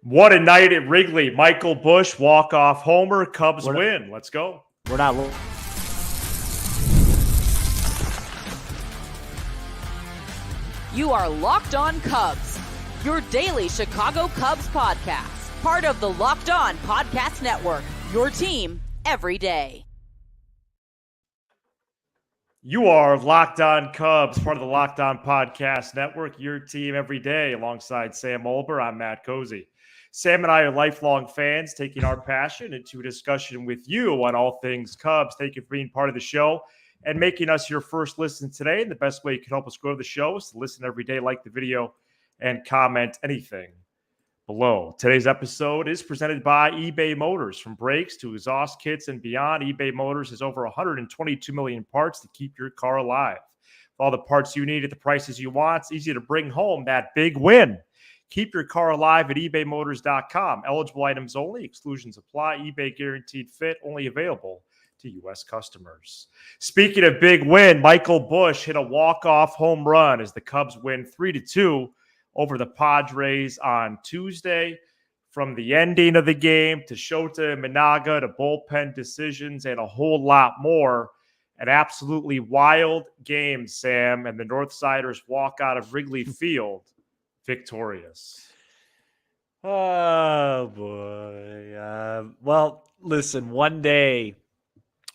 What a night at Wrigley. Michael Busch, walk-off homer, Cubs win. Let's go. We're not. You are Locked On Cubs, your daily Chicago Cubs podcast. Part of the Locked On Podcast Network, your team every day. You are Locked On Cubs, part of the Locked On Podcast Network, your team every day. Alongside Sam Olber, I'm Matt Cozy. Sam and I are lifelong fans, taking our passion into a discussion with you on all things Cubs. Thank you for being part of the show and making us your first listen today. And the best way you can help us grow the show is to listen every day, like the video, and comment anything below. Today's episode is presented by eBay Motors. From brakes to exhaust kits and beyond, eBay Motors has over 122 million parts to keep your car alive. With all the parts you need at the prices you want, it's easy to bring home that big win. Keep your car alive at ebaymotors.com. Eligible items only. Exclusions apply. eBay guaranteed fit. Only available to U.S. customers. Speaking of big win, Michael Busch hit a walk-off home run as the Cubs win 3-2 over the Padres on Tuesday. From the ending of the game to Shota Imanaga to bullpen decisions and a whole lot more. An absolutely wild game, Sam, and the Northsiders walk out of Wrigley Field victorious. Oh boy. Well, listen, one day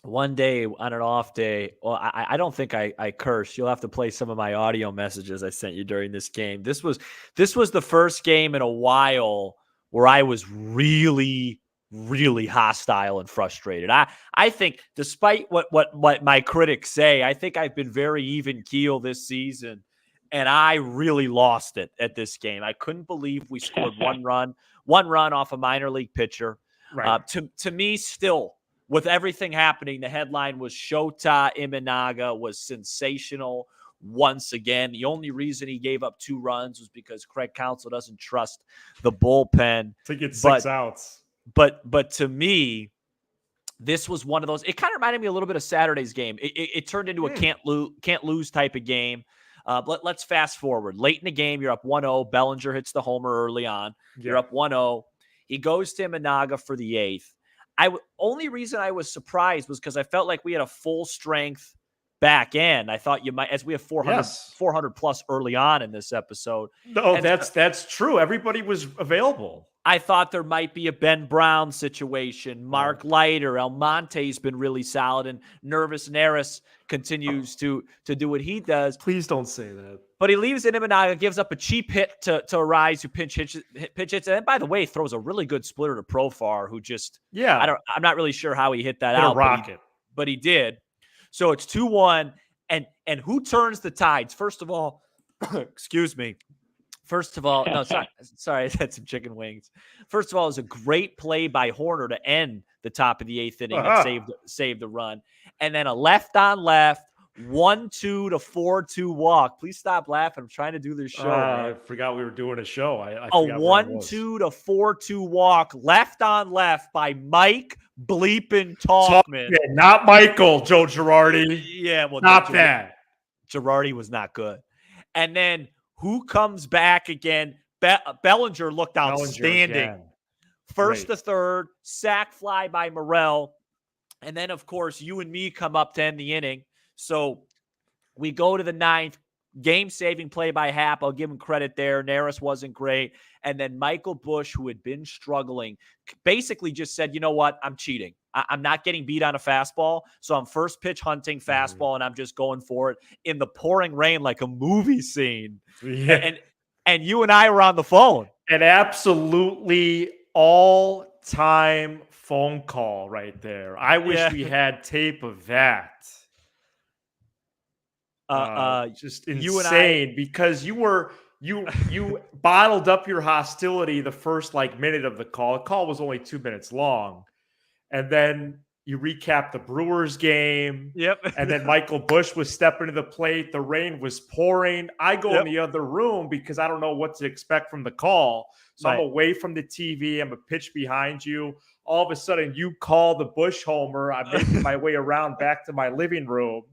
on an off day, well, I don't think I cursed. You'll have to play some of my audio messages I sent you during this game. This was the first game in a while where I was really, really hostile and frustrated. I think despite what my critics say, I think I've been very even keel this season. And I really lost it at this game. I couldn't believe we scored one run off a minor league pitcher. Right. To me, still, with everything happening, the headline was Shota Imanaga was sensational once again. The only reason he gave up 2 runs was because Craig Counsell doesn't trust the bullpen to get 6 outs. But to me, this was one of those. It kind of reminded me a little bit of Saturday's game. It turned into a can't lose type of game. Let's fast forward. Late in the game, you're up 1-0. Bellinger hits the homer early on. Yeah. You're up 1-0. He goes to Imanaga for the 8th. Only reason I was surprised was because I felt like we had a full strength back end. I thought you might, as we have 400 plus early on in this episode. No, that's true. Everybody was available. I thought there might be a Ben Brown situation. Mark Leiter, Almonte's been really solid, and Nervous Neris continues to do what he does. Please don't say that. But he leaves it in Imanaga, gives up a cheap hit to Arise, who pitch hits. And by the way, throws a really good splitter to Profar, who just I'm not really sure how he hit that out. But he did. So it's 2-1. And who turns the tides? First of all, excuse me. No, sorry, I had some chicken wings. First of all, it was a great play by Horner to end the top of the 8th inning and save the run. And then a left-on-left, 1-2 to 4-2 walk. Please stop laughing. I'm trying to do this show. I forgot we were doing a show. A 1-2 to 4-2 walk, left-on-left by Mike Bleepin Talkman. Yeah, not Michael, Joe Girardi. Yeah, well, not that. Girardi was not good. And then who comes back again? Bellinger looked outstanding. First to third, sac fly by Morel. And then, of course, you and me come up to end the inning. So we go to the 9th. Game-saving play by Happ. I'll give him credit there. Neris wasn't great. And then Michael Busch, who had been struggling, basically just said, you know what? I'm cheating. I'm not getting beat on a fastball. So I'm first pitch hunting fastball, and I'm just going for it in the pouring rain like a movie scene. Yeah. And you and I were on the phone. An absolutely all-time phone call right there. I wish we had tape of that. Just insane because you bottled up your hostility the first minute of the call. The call was only 2 minutes long. And then you recap the Brewers game. Yep. And then Michael Busch was stepping to the plate. The rain was pouring. I go in the other room because I don't know what to expect from the call. So I'm away from the TV. I'm a pitch behind you. All of a sudden, you call the Busch homer. I'm making my way around back to my living room.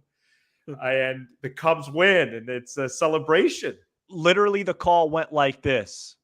And the Cubs win, and it's a celebration. Literally, the call went like this.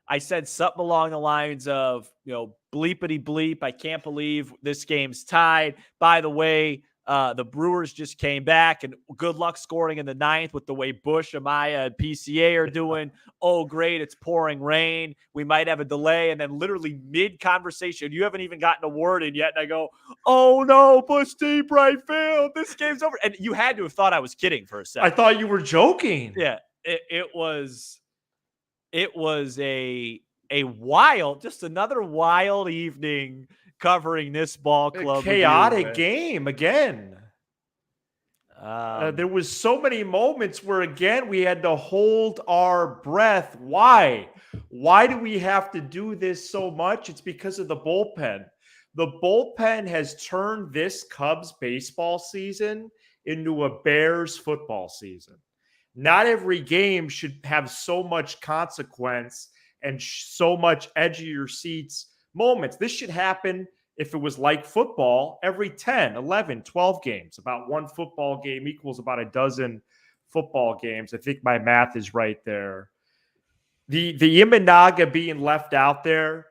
I said something along the lines of, bleepity bleep. I can't believe this game's tied. By the way, the Brewers just came back, and good luck scoring in the ninth with the way Busch, Amaya, and PCA are doing. Oh, great. It's pouring rain. We might have a delay. And then literally mid-conversation, you haven't even gotten a word in yet. And I go, oh, no, Busch deep right field. This game's over. And you had to have thought I was kidding for a second. I thought you were joking. Yeah, it was a wild, just another wild evening covering this ball club. A chaotic game again. There was so many moments where, again, we had to hold our breath. Why? Why do we have to do this so much? It's because of the bullpen. The bullpen has turned this Cubs baseball season into a Bears football season. Not every game should have so much consequence and so much edge of your seats moments. This should happen, if it was like football, every 10, 11, 12 games. About one football game equals about a dozen football games. I think my math is right there. The Imanaga being left out there,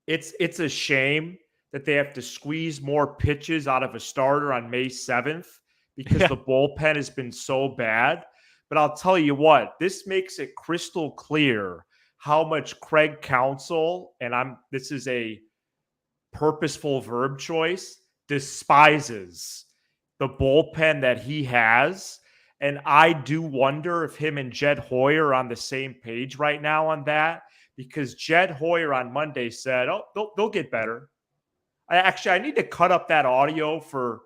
it's a shame that they have to squeeze more pitches out of a starter on May 7th because the bullpen has been so bad. But I'll tell you what, this makes it crystal clear how much Craig Counsell, and this is a purposeful verb choice, despises the bullpen that he has. And I do wonder if him and Jed Hoyer are on the same page right now on that, because Jed Hoyer on Monday said, they'll get better. I need to cut up that audio for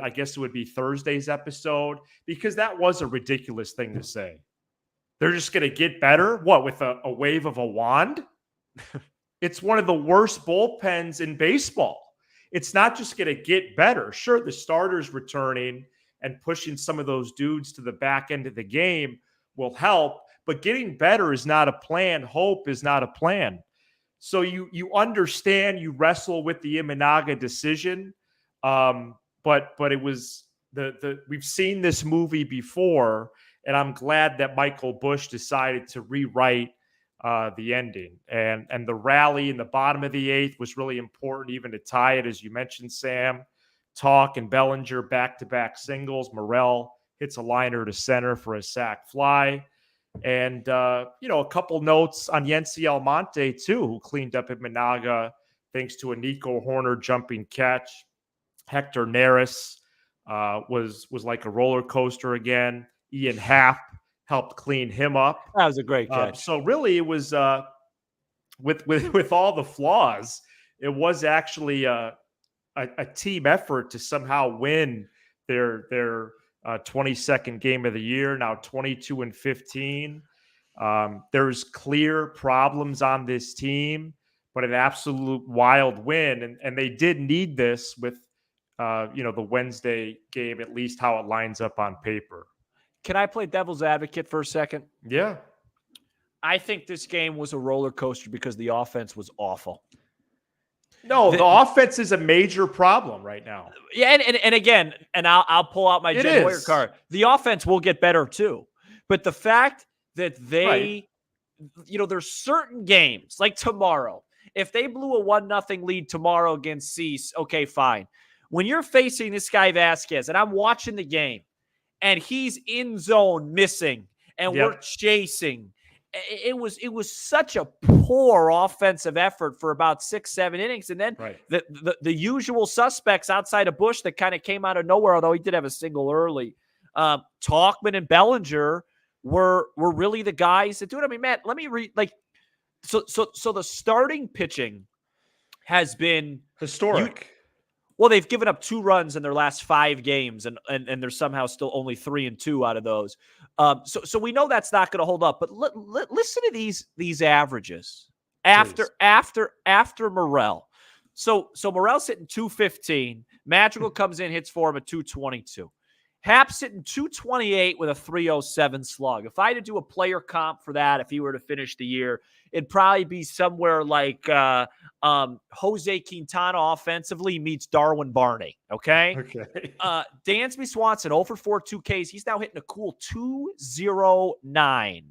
I guess it would be Thursday's episode, because that was a ridiculous thing to say. They're just going to get better? What, with a wave of a wand? It's one of the worst bullpens in baseball. It's not just going to get better. Sure, the starters returning and pushing some of those dudes to the back end of the game will help, but getting better is not a plan. Hope is not a plan. So you understand, you wrestle with the Imanaga decision, but it was we've seen this movie before, and I'm glad that Michael Busch decided to rewrite the ending. And the rally in the bottom of the eighth was really important, even to tie it, as you mentioned, Sam. Talk and Bellinger back-to-back singles. Morel hits a liner to center for a sac fly. And, a couple notes on Yency Almonte, too, who cleaned up Imanaga thanks to a Nico Horner jumping catch. Hector Neris was like a roller coaster again. Ian Happ helped clean him up. That was a great catch. So really, it was with all the flaws, it was actually a team effort to somehow win their 22nd game of the year. Now 22-15. There's clear problems on this team, but an absolute wild win, and they did need this with the Wednesday game, at least how it lines up on paper. Can I play devil's advocate for a second? Yeah. I think this game was a roller coaster because the offense was awful. No, the offense is a major problem right now. Yeah, and again, and I'll pull out my Jed Hoyer card. The offense will get better too. But the fact that they, there's certain games, like tomorrow, if they blew a 1-0 lead tomorrow against Cease, okay, fine. When you're facing this guy Vasquez, and I'm watching the game, and he's in zone missing, and we're chasing. It was such a poor offensive effort for about 6-7 innings. And then the usual suspects outside of Busch that kind of came out of nowhere, although he did have a single early. Tauchman and Bellinger were really the guys that do it. I mean, Matt, let me read so the starting pitching has been historic. Well, they've given up 2 runs in their last 5 games, and they're somehow still only 3-2 out of those. So we know that's not going to hold up. But listen to these averages after Morel. So Morel's hitting 215. Madrigal comes in, hits for him at 222. Happ's hitting 228 with a 307 slug. If I had to do a player comp for that, if he were to finish the year, it'd probably be somewhere like Jose Quintana offensively meets Darwin Barney. Okay. Dansby Swanson 0 for 4, 2 Ks. He's now hitting a cool 209.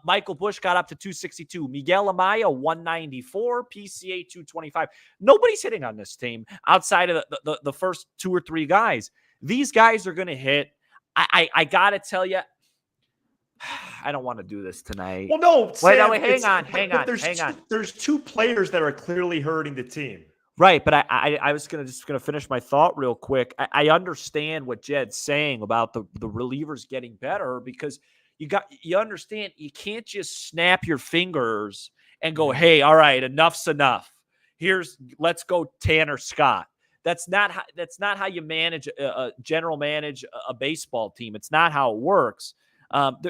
Michael Busch got up to 262. Miguel Amaya, 194. PCA, 225. Nobody's hitting on this team outside of the first 2 or 3 guys. These guys are going to hit. I got to tell you, I don't want to do this tonight. Well, no. Sam, wait, hang on. There's 2 players that are clearly hurting the team. Right, but I was just gonna finish my thought real quick. I understand what Jed's saying about the relievers getting better, because you understand you can't just snap your fingers and go, hey, all right, enough's enough. Let's go Tanner Scott. That's not how you manage general manage a baseball team. It's not how it works.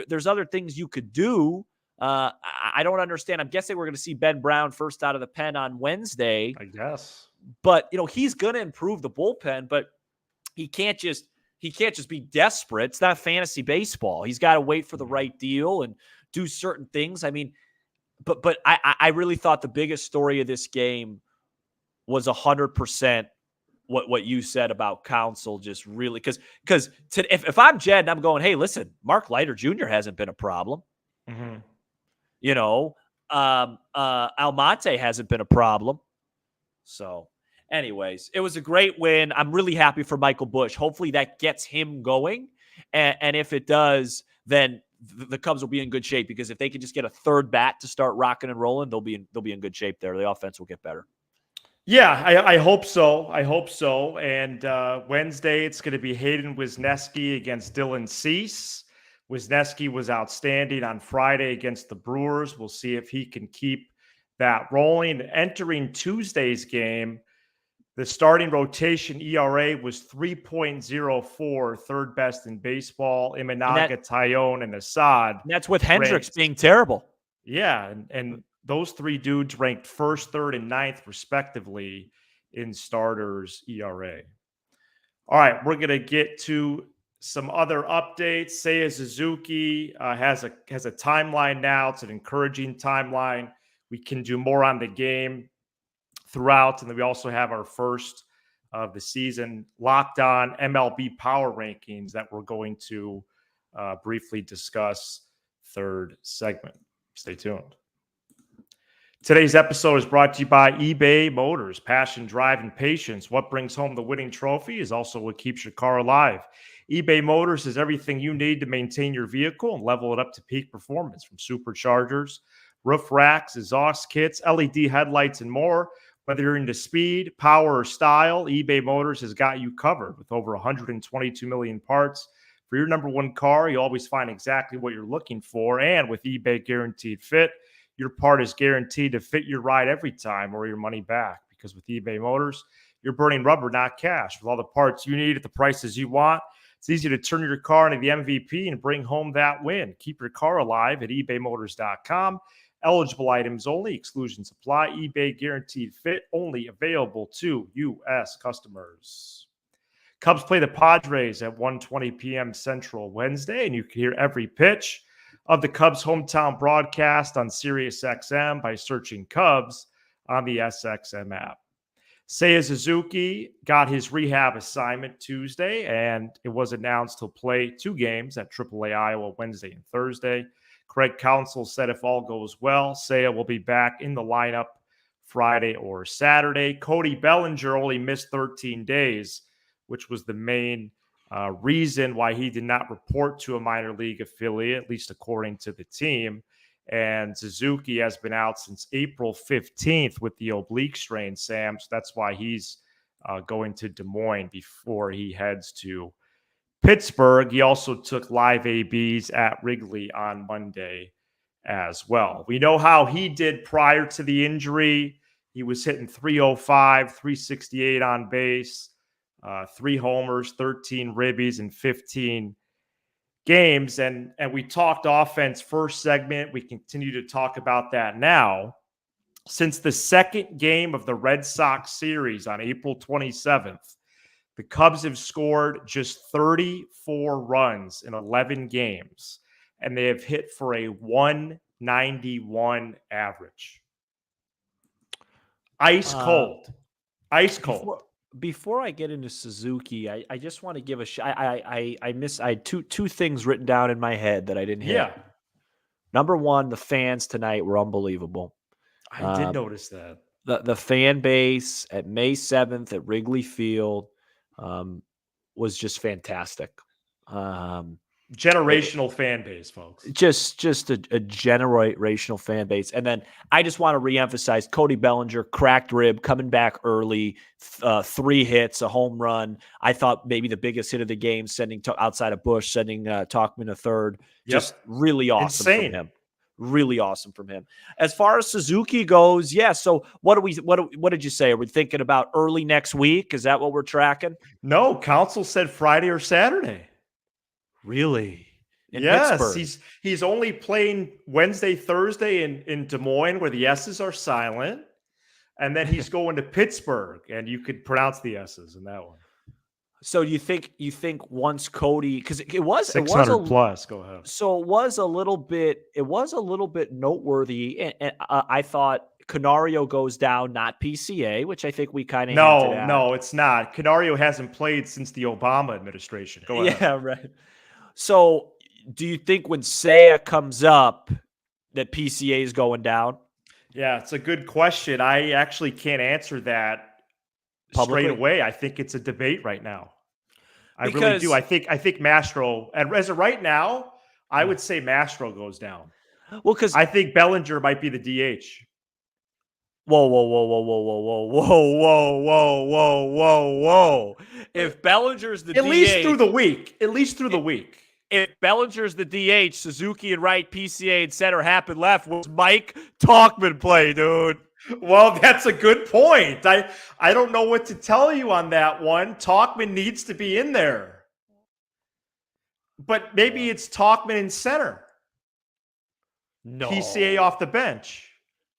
There's other things you could do. I don't understand. I'm guessing we're going to see Ben Brown first out of the pen on Wednesday. I guess. But, he's going to improve the bullpen, but he can't just be desperate. It's not fantasy baseball. He's got to wait for the right deal and do certain things. I mean, but I really thought the biggest story of this game was 100% what you said about Counsell. Just really, because if I'm Jed and I'm going, hey, listen, Mark Leiter Jr. hasn't been a problem. Mm-hmm. Almonte hasn't been a problem. So anyways, it was a great win. I'm really happy for Michael Busch. Hopefully that gets him going. And if it does, then the Cubs will be in good shape, because if they can just get a third bat to start rocking and rolling, they'll be in good shape there. The offense will get better. Yeah, I hope so. And Wednesday, it's going to be Hayden Wisniewski against Dylan Cease. Wisniewski was outstanding on Friday against the Brewers. We'll see if he can keep that rolling. Entering Tuesday's game, the starting rotation ERA was 3.04, third best in baseball. Imanaga, Tyone, and Assad. And that's with Hendricks being terrible. Yeah, and those 3 dudes ranked first, third, and ninth, respectively, in starters ERA. All right, we're going to get to some other updates. Seiya Suzuki has a timeline now. It's an encouraging timeline. We can do more on the game throughout, and then we also have our first of the season Locked On MLB Power Rankings that we're going to briefly discuss third segment. Stay tuned. Today's episode is brought to you by eBay Motors. Passion, drive, and patience. What brings home the winning trophy is also what keeps your car alive. eBay Motors is everything you need to maintain your vehicle and level it up to peak performance, from superchargers, roof racks, exhaust kits, LED headlights, and more. Whether you're into speed, power, or style, eBay Motors has got you covered. With over 122 million parts for your number one car, you always find exactly what you're looking for. And with eBay Guaranteed Fit, your part is guaranteed to fit your ride every time or your money back. Because with eBay Motors, you're burning rubber, not cash. With all the parts you need at the prices you want, it's easy to turn your car into the MVP and bring home that win. Keep your car alive at ebaymotors.com. Eligible items only. Exclusions apply. eBay Guaranteed Fit only available to U.S. customers. Cubs play the Padres at 1:20 p.m. Central Wednesday, and you can hear every pitch of the Cubs' hometown broadcast on SiriusXM by searching Cubs on the SXM app. Seiya Suzuki got his rehab assignment Tuesday, and it was announced he'll play 2 games at AAA Iowa Wednesday and Thursday. Craig Counsell said if all goes well, Seiya will be back in the lineup Friday or Saturday. Cody Bellinger only missed 13 days, which was the main reason why he did not report to a minor league affiliate, at least according to the team. And Suzuki has been out since April 15th with the oblique strain, Sam. So that's why he's going to Des Moines before he heads to Pittsburgh. He also took live ABs at Wrigley on Monday as well. We know how he did prior to the injury. He was hitting 305, 368 on base, 3 homers, 13 ribbies in 15 games. And we talked offense first segment. We continue to talk about that now. Since the second game of the Red Sox series on April 27th, the Cubs have scored just 34 runs in 11 games, and they have hit for a 191 average. Ice cold. Ice cold. Before I get into Suzuki, I just want to give a I had two things written down in my head that I didn't hit. Yeah. Number one, the fans tonight were unbelievable. I did notice that. The fan base at May 7th at Wrigley Field was just fantastic. Generational fan base, folks. Just a generational fan base. And then I just want to reemphasize Cody Bellinger, cracked rib, coming back early, 3 hits, a home run. I thought maybe the biggest hit of the game, sending outside of Busch, sending Tauchman a third. Just really awesome from him. Really awesome from him. As far as Suzuki goes, yeah. So what did you say? Are we thinking about early next week? Is that what we're tracking? No, Council said Friday or Saturday. Really? Yes, Pittsburgh. he's only playing Wednesday, Thursday in Des Moines, where the S's are silent, and then he's going to Pittsburgh, and you could pronounce the S's in that one. So you think once Cody, because it was 600 plus. Go ahead. So it was a little bit noteworthy, and I thought Canario goes down, not PCA, which I think we kind of no, it's not. Canario hasn't played since the Obama administration. Go ahead. Yeah, right. So, do you think when Seiya comes up that PCA is going down? Yeah, it's a good question. I actually can't answer that publicly straight away. I think it's a debate right now. I really do. I think Mastro, and as of right now, I would say Mastro goes down. Well, because I think Bellinger might be the DH. Whoa. If Bellinger's the DH. At least through the week. If Bellinger's the DH, Suzuki and right, PCA and center, Happ and left, was Mike Tauchman play, dude? Well, that's a good point. I don't know what to tell you on that one. Tauchman needs to be in there. But maybe it's Tauchman in center. No. PCA off the bench.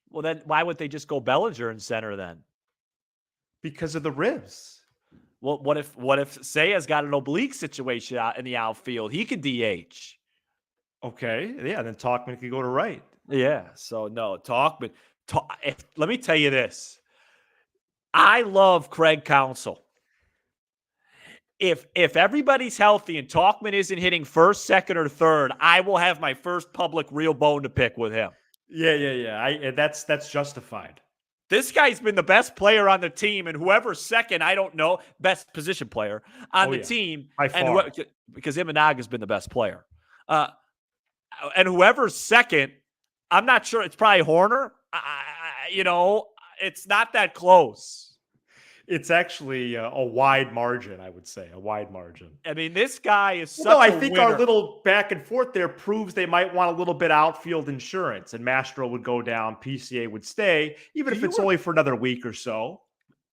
Well, then why would they just go Bellinger in center then? Because of the ribs. Well, what if Seiya's got an oblique situation out in the outfield? He could DH. Okay, yeah, then Tauchman could go to right. Yeah, so no, Tauchman. Let me tell you this. I love Craig Counsell. If everybody's healthy and Tauchman isn't hitting first, second, or third, I will have my first public real bone to pick with him. Yeah. That's justified. This guy's been the best player on the team, and whoever's second, I don't know, best position player on the team. By far. Because Imanaga's been the best player. And whoever's second, I'm not sure. It's probably Horner. It's not that close. It's actually a wide margin, I would say. A wide margin. I mean, this guy is such I a think winner. Our little back and forth there proves they might want a little bit outfield insurance, and Mastro would go down, PCA would stay, even if it's only for another week or so.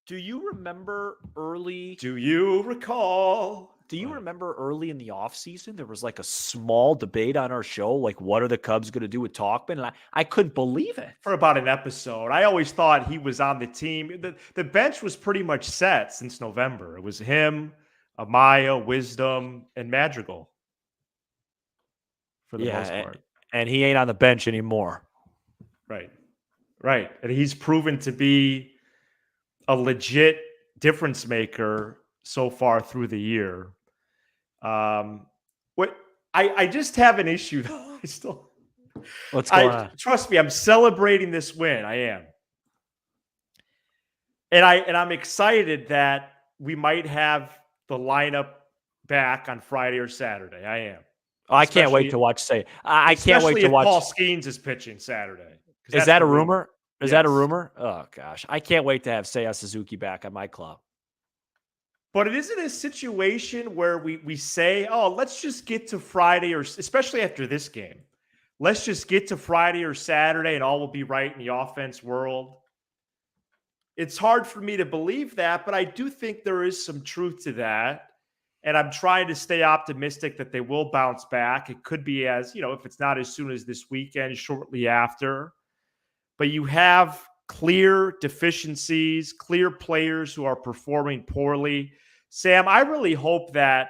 Do you remember early? Do you recall? Do you remember early in the offseason, there was like a small debate on our show, like what are the Cubs going to do with Tauchman? And I couldn't believe it. For about an episode. I always thought he was on the team. The bench was pretty much set since November. It was him, Amaya, Wisdom, and Madrigal. For the most part. And he ain't on the bench anymore. Right. And he's proven to be a legit difference maker so far through the year. I just have an issue though. What's going on? Trust me, I'm celebrating this win. I am. And I'm excited that we might have the lineup back on Friday or Saturday. I am. Oh, I can't wait to watch I can't wait to watch Paul Skeens is pitching Saturday. Is that a rumor? Is that a rumor? Oh gosh. I can't wait to have Seiya Suzuki back at my club. But it isn't a situation where we say, oh, let's just get to Friday, or especially after this game, let's just get to Friday or Saturday and all will be right in the offense world. It's hard for me to believe that, but I do think there is some truth to that. And I'm trying to stay optimistic that they will bounce back. It could be if it's not as soon as this weekend, shortly after. But you have clear deficiencies, clear players who are performing poorly. Sam, I really hope that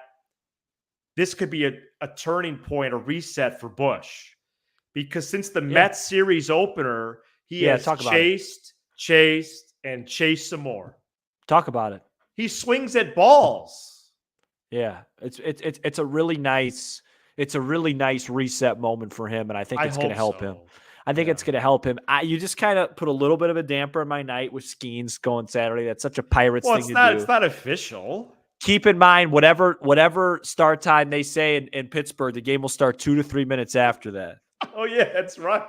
this could be a turning point, a reset for Busch. Because since the Mets series opener, he has chased, and chased some more. Talk about it. He swings at balls. Yeah, it's a really nice It's a really nice reset moment for him, and I think it's going to help him. I think it's going to help him. You just kind of put a little bit of a damper in my night with Skeens going Saturday. That's such a Pirates thing to do. It's not official. Keep in mind, whatever start time they say in Pittsburgh, the game will start 2 to 3 minutes after that. Oh yeah, that's right.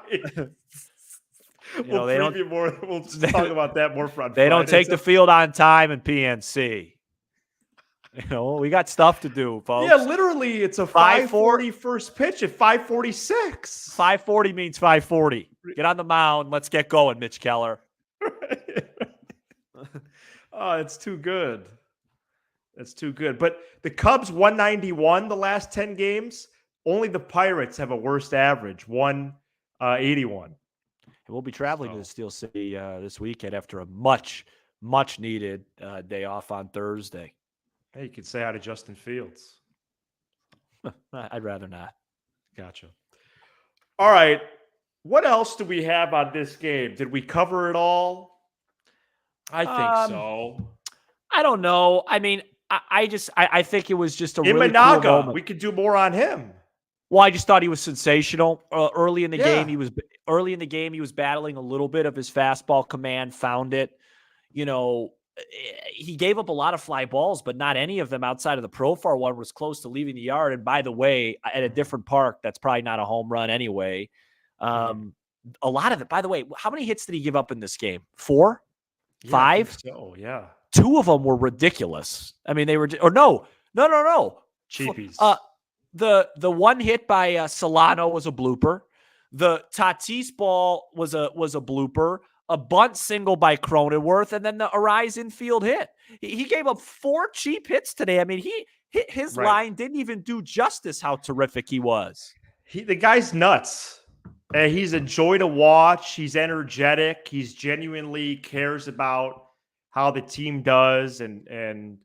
We'll talk about that more for on They don't take the field on time in PNC. We got stuff to do, folks. Yeah, literally, it's a 5:40 first pitch at 5:46. 5:40 means 5:40. Get on the mound. Let's get going, Mitch Keller. Oh, it's too good. That's too good. But the Cubs 191 the last 10 games. Only the Pirates have a worst average, 181. We'll be traveling to Steel City this weekend after a much needed day off on Thursday. Hey, you could say hi to Justin Fields. I'd rather not. Gotcha. All right. What else do we have on this game? Did we cover it all? I think so. I don't know. I mean, I think it was just a really Imanaga, cool moment. We could do more on him. Well, I just thought he was sensational. Early in the game, he was battling a little bit of his fastball command, found it. He gave up a lot of fly balls, but not any of them outside of the Profar one was close to leaving the yard. And by the way, at a different park, that's probably not a home run anyway. A lot of it, by the way, how many hits did he give up in this game? 4? 5? So, yeah. 2 of them were ridiculous. I mean, they were, or no. Cheapies. The one hit by Solano was a blooper. The Tatis ball was a blooper. A bunt single by Cronenworth, and then the Arise infield hit. He gave up 4 cheap hits today. I mean, his line didn't even do justice how terrific he was. The guy's nuts. He's a joy to watch. He's energetic. He's genuinely cares about how the team does, and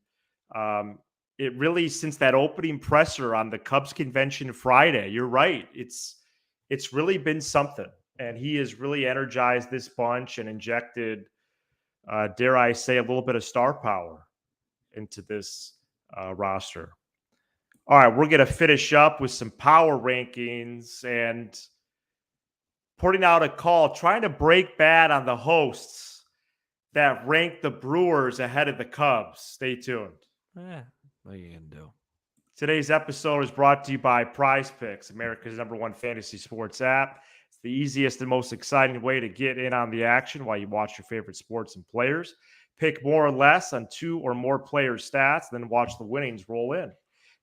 it really, since that opening presser on the Cubs convention Friday, you're right. It's really been something. And he has really energized this bunch and injected, dare I say, a little bit of star power into this roster. All right, we're going to finish up with some power rankings and putting out a call, trying to break bad on the hosts that rank the Brewers ahead of the Cubs. Stay tuned. What are you going to do? Today's episode is brought to you by Prize Picks, America's #1 fantasy sports app. The easiest and most exciting way to get in on the action while you watch your favorite sports and players. Pick more or less on 2 or more players' stats, then watch the winnings roll in.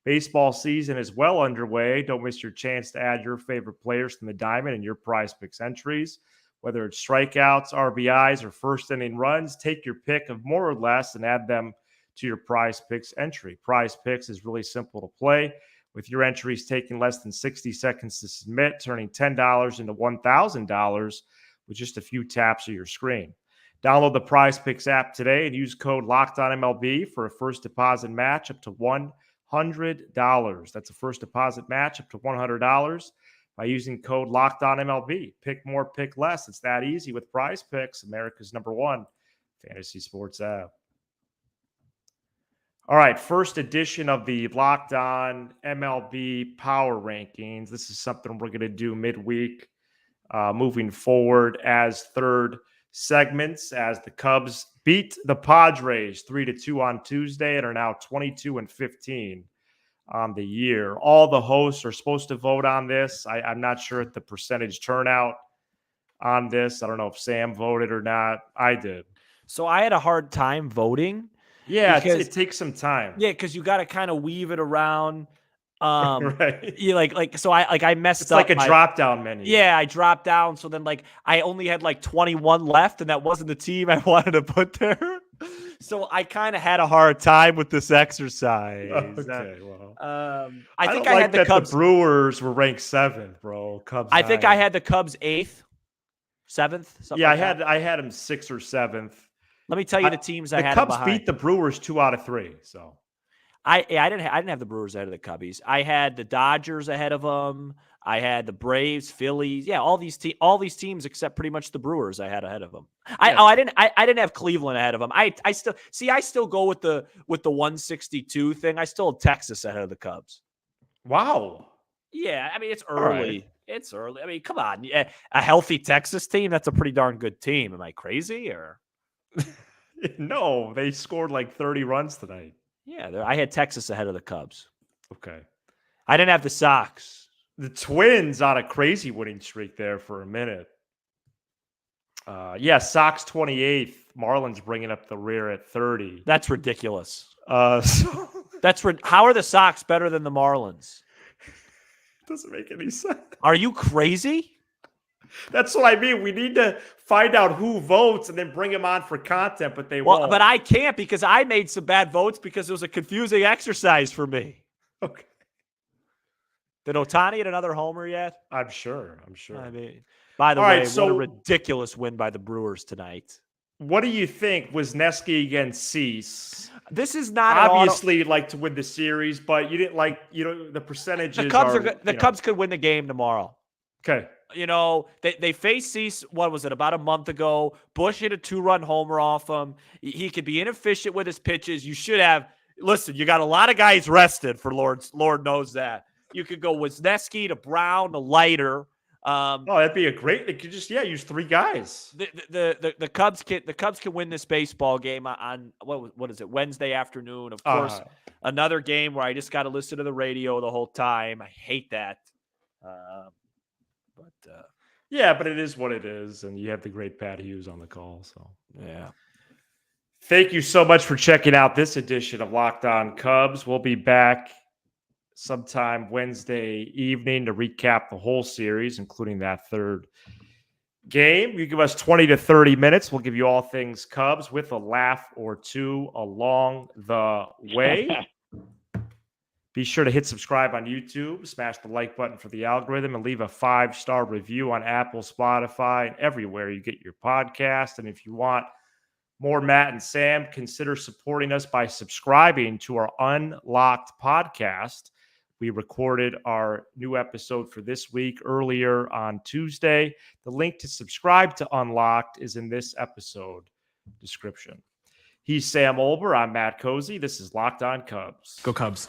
Baseball season is well underway. Don't miss your chance to add your favorite players from the diamond in your Prize Picks entries. Whether it's strikeouts, RBIs, or first inning runs, take your pick of more or less and add them to your Prize Picks entry. Prize Picks is really simple to play, with your entries taking less than 60 seconds to submit, turning $10 into $1,000 with just a few taps of your screen. Download the Prize Picks app today and use code LOCKEDONMLB for a first deposit match up to $100. That's a first deposit match up to $100 by using code LOCKEDONMLB. Pick more, pick less. It's that easy with Prize Picks, America's #1 fantasy sports app. All right, first edition of the Locked On MLB Power Rankings. This is something we're going to do midweek moving forward as third segments, as the Cubs beat the Padres 3-2 on Tuesday and are now 22-15 on the year. All the hosts are supposed to vote on this. I'm not sure at the percentage turnout on this. I don't know if Sam voted or not. I did. So I had a hard time voting. Yeah, it takes some time. Yeah, because you got to kind of weave it around. Right. You so I messed it's up. It's like a drop down menu. Yeah, I dropped down. So then I only had 21 left, and that wasn't the team I wanted to put there. So I kind of had a hard time with this exercise. Okay, well, I think I had the Cubs. The Brewers were ranked 7th, bro. Cubs. I think I had the Cubs 8th, 7th. Yeah, I had them 6th or 7th. Let me tell you the teams I had. The Cubs beat the Brewers 2 out of 3. So I didn't have the Brewers ahead of the Cubbies. I had the Dodgers ahead of them. I had the Braves, Phillies. Yeah, all these teams except pretty much the Brewers I had ahead of them. Yeah. I didn't have Cleveland ahead of them. I still go with the 162 thing. I still have Texas ahead of the Cubs. Wow. Yeah, I mean, it's early. Right. It's early. I mean, come on. Yeah, a healthy Texas team, that's a pretty darn good team. Am I crazy or? No, they scored like 30 runs tonight. Yeah, I had Texas ahead of the Cubs. Okay. I didn't have the Sox. The Twins on a crazy winning streak there for a minute. Sox 28th. Marlins bringing up the rear at 30. That's ridiculous. How are the Sox better than the Marlins? Doesn't make any sense. Are you crazy? That's what I mean. We need to find out who votes and then bring them on for content, but they won't. But I can't because I made some bad votes because it was a confusing exercise for me. Okay. Did Ohtani hit another homer yet? I'm sure. I mean, by the way, what a ridiculous win by the Brewers tonight. What do you think? Wisniewski against Cease? This is not obviously like to win the series, but you didn't like, the percentages. The Cubs could win the game tomorrow. Okay. They faced Cease, what was it, about a month ago. Busch hit a 2-run homer off him. He could be inefficient with his pitches. You should have, listen, you got a lot of guys rested for Lord knows that. You could go Wisniewski to Brown to Leiter. That'd be a great. They could just use 3 guys. The Cubs can win this baseball game on what is it, Wednesday afternoon? Of course, another game where I just got to listen to the radio the whole time. I hate that. But it is what it is, and you have the great Pat Hughes on the call. So yeah. Thank you so much for checking out this edition of Locked On Cubs. We'll be back sometime Wednesday evening to recap the whole series, including that third game. You give us 20 to 30 minutes. We'll give you all things Cubs with a laugh or two along the way. Be sure to hit subscribe on YouTube, smash the like button for the algorithm, and leave a 5-star review on Apple, Spotify, and everywhere you get your podcast. And if you want more Matt and Sam, consider supporting us by subscribing to our Unlocked podcast. We recorded our new episode for this week earlier on Tuesday. The link to subscribe to Unlocked is in this episode description. He's Sam Olber. I'm Matt Cozy. This is Locked On Cubs. Go Cubs.